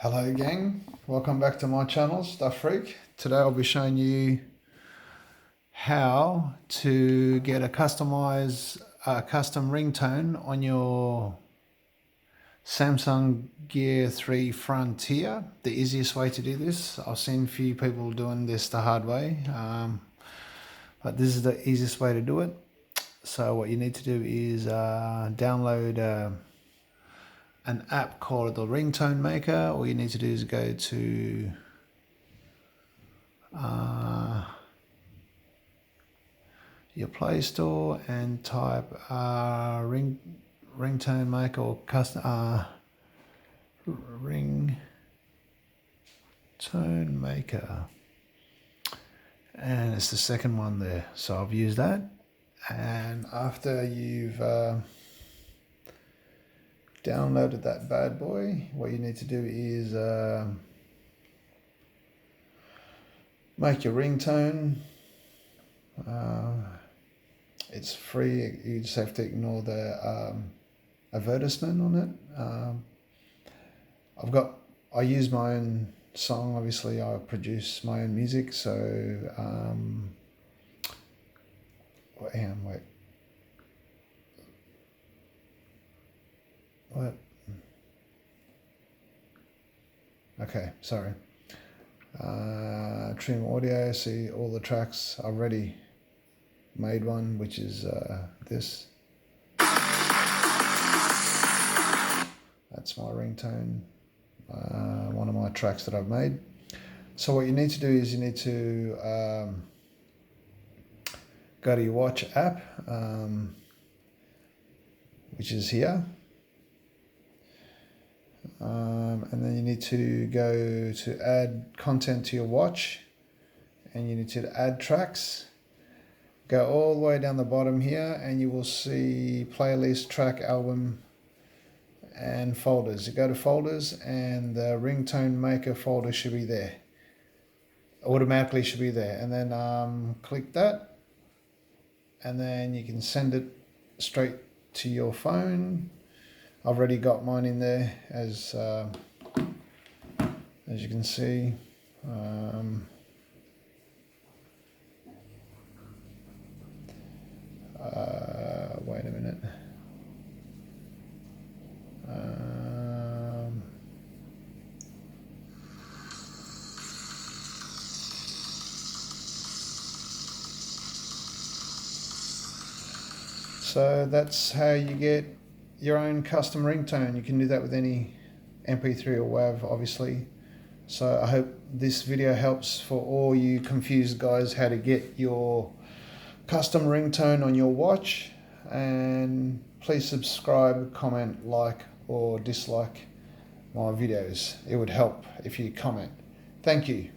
Hello gang, welcome back to my channel, Stuff Freak. Today I'll be showing you how to get a custom ringtone on your Samsung Gear 3 Frontier. The easiest way to do this, I've seen a few people doing this the hard way, but this is the easiest way to do it. So what you need to do is download an app called the Ringtone Maker. All you need to do is go to your Play Store and type Ringtone Maker or custom Ringtone Maker, and it's the second one there. So I've used that, and after you've downloaded that bad boy, what you need to do is make your ringtone. It's free. You just have to ignore the advertisement on it. I use my own song. Obviously I produce my own music, so wait. What? Okay, sorry. Trim audio, see all the tracks. I've already made one, which is this. That's my ringtone, one of my tracks that I've made. So what you need to do is you need to go to your watch app, which is here. And then you need to go to add content to your watch, and you need to add tracks. Go all the way down the bottom here and you will see playlist, track, album and folders. You go to folders and the Ringtone Maker folder should be there. Automatically should be there, and then click that, and then you can send it straight to your phone. I've already got mine in there, as you can see. Wait a minute. So that's how you get your own custom ringtone. You can do that with any MP3 or Wav, obviously. So I hope this video helps for all you confused guys how to get your custom ringtone on your watch. And please subscribe, comment, like or dislike my videos. It would help if you comment. Thank you.